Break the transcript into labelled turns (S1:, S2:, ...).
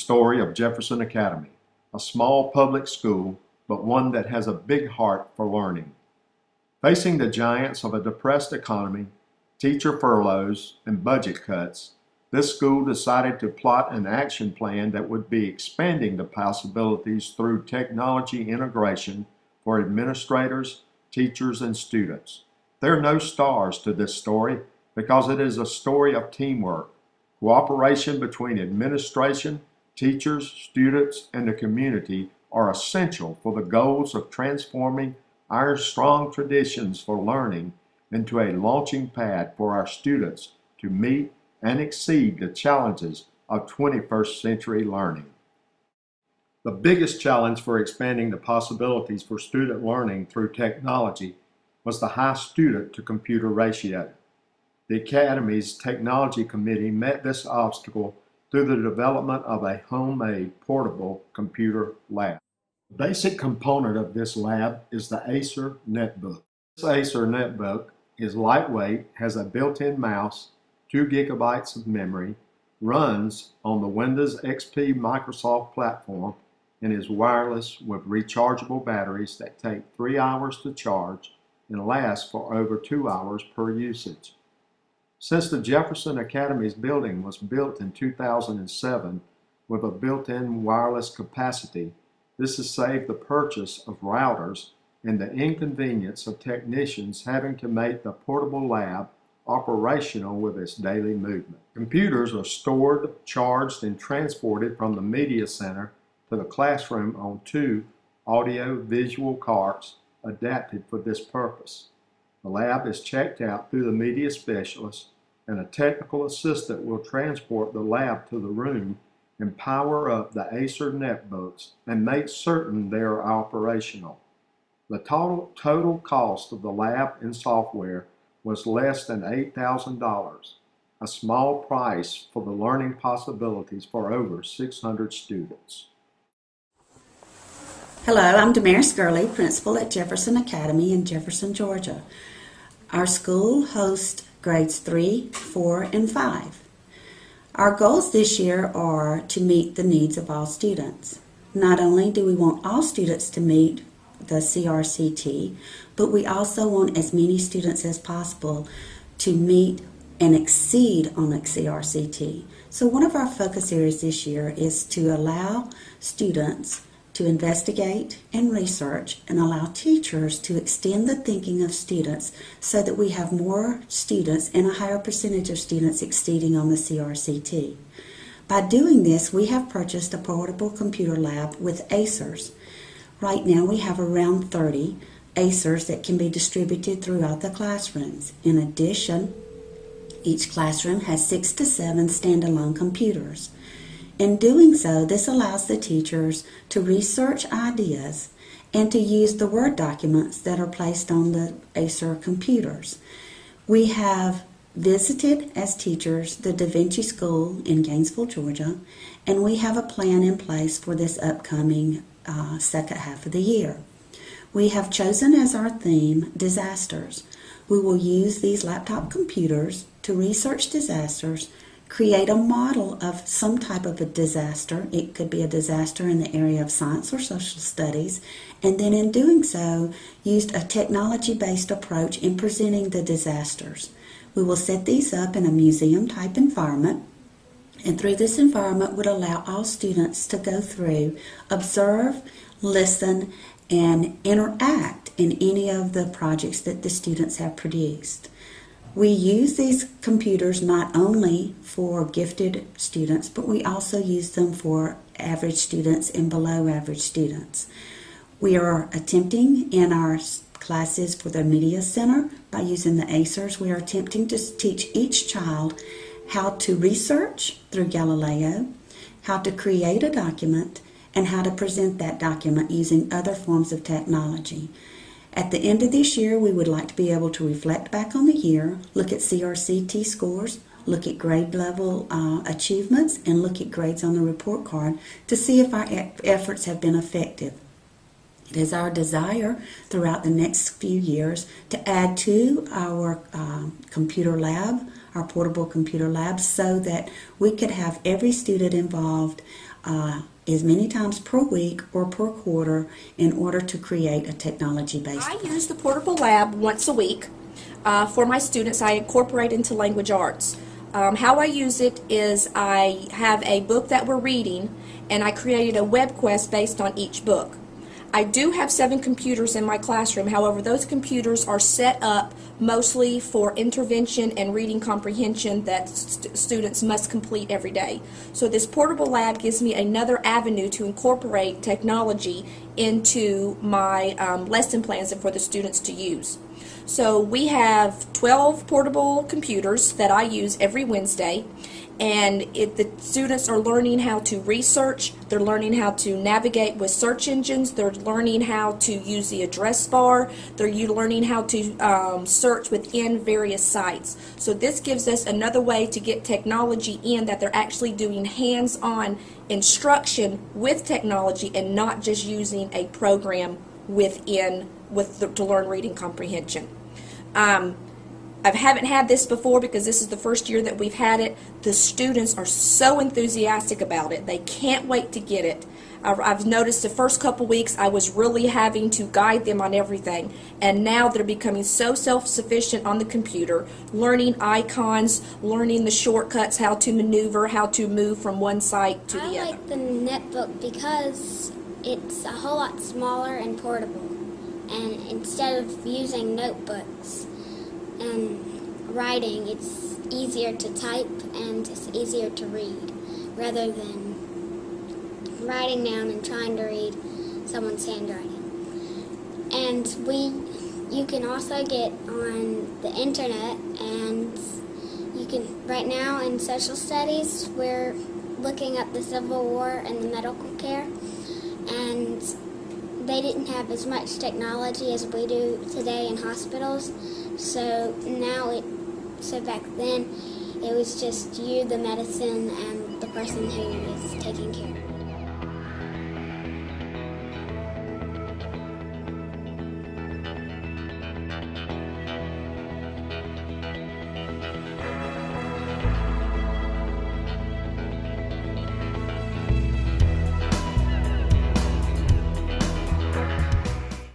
S1: story of Jefferson Academy, a small public school, but one that has a big heart for learning. Facing the giants of a depressed economy, teacher furloughs, and budget cuts, this school decided to plot an action plan that would be expanding the possibilities through technology integration for administrators, teachers, and students. There are no stars to this story because it is a story of teamwork. Cooperation between administration, teachers, students, and the community are essential for the goals of transforming our strong traditions for learning into a launching pad for our students to meet and exceed the challenges of 21st century learning. The biggest challenge for expanding the possibilities for student learning through technology was the high student-to-computer ratio. The Academy's Technology Committee met this obstacle through the development of a homemade portable computer lab. The basic component of this lab is the Acer Netbook. This Acer Netbook is lightweight, has a built-in mouse, 2 gigabytes of memory, runs on the Windows XP Microsoft platform, and is wireless with rechargeable batteries that take 3 hours to charge and last for over 2 hours per usage. Since the Jefferson Academy's building was built in 2007 with a built-in wireless capacity, this has saved the purchase of routers and the inconvenience of technicians having to make the portable lab operational with its daily movement. Computers are stored, charged, and transported from the media center to the classroom on 2 audio-visual carts adapted for this purpose. The lab is checked out through the media specialist, and a technical assistant will transport the lab to the room and power up the Acer Netbooks and make certain they are operational. The total cost of the lab and software was less than $8,000, a small price for the learning possibilities for over 600 students.
S2: Hello, I'm Damaris Gurley, principal at Jefferson Academy in Jefferson, Georgia. Our school hosts grades 3, 4, and 5. Our goals this year are to meet the needs of all students. Not only do we want all students to meet the CRCT, but we also want as many students as possible to meet and exceed on the CRCT. So one of our focus areas this year is to allow students to investigate and research and allow teachers to extend the thinking of students so that we have more students and a higher percentage of students exceeding on the CRCT. By doing this, we have purchased a portable computer lab with Acers. Right now we have around 30 Acers that can be distributed throughout the classrooms. In addition, each classroom has 6 to 7 standalone computers. In doing so, this allows the teachers to research ideas and to use the Word documents that are placed on the Acer computers. We have visited as teachers the Da Vinci School in Gainesville, Georgia, and we have a plan in place for this upcoming second half of the year. We have chosen as our theme disasters. We will use these laptop computers to research disasters, create a model of some type of a disaster. It could be a disaster in the area of science or social studies, and then in doing so, used a technology-based approach in presenting the disasters. We will set these up in a museum-type environment, and through this environment would allow all students to go through, observe, listen, and interact in any of the projects that the students have produced. We use these computers not only for gifted students, but we also use them for average students and below average students. We are attempting in our classes for the Media Center by using the Acers. We are attempting to teach each child how to research through Galileo, how to create a document, and how to present that document using other forms of technology. At the end of this year, we would like to be able to reflect back on the year, look at CRCT scores, look at grade level achievements, and look at grades on the report card to see if our efforts have been effective. It is our desire throughout the next few years to add to our computer lab, our portable computer lab, so that we could have every student involved as many times per week or per quarter in order to create a technology-based
S3: I
S2: plan.
S3: use the Portable Lab once a week. For my students, I incorporate into language arts. How I use it is I have a book that we're reading, and I created a web quest based on each book. I do have 7 computers in my classroom. However, those computers are set up mostly for intervention and reading comprehension that students must complete every day. So this portable lab gives me another avenue to incorporate technology into my lesson plans and for the students to use. So we have 12 portable computers that I use every Wednesday, and the students are learning how to research, they're learning how to navigate with search engines, they're learning how to use the address bar, they're learning how to search within various sites. So this gives us another way to get technology in, that they're actually doing hands-on instruction with technology and not just using a program to learn reading comprehension. I haven't had this before because this is the first year that we've had it. The students are so enthusiastic about it. They can't wait to get it. I've noticed the first couple weeks I was really having to guide them on everything, and now they're becoming so self-sufficient on the computer, learning icons, learning the shortcuts, how to maneuver, how to move from one site to the other.
S4: I like the netbook because it's a whole lot smaller and portable, and instead of using notebooks and writing, it's easier to type and it's easier to read rather than writing down and trying to read someone's handwriting. And you can also get on the internet, and you can, right now in social studies, we're looking up the Civil War and the medical care, and they didn't have as much technology as we do today in hospitals. So back then, it was just you, the medicine, and the person who is taking care of you.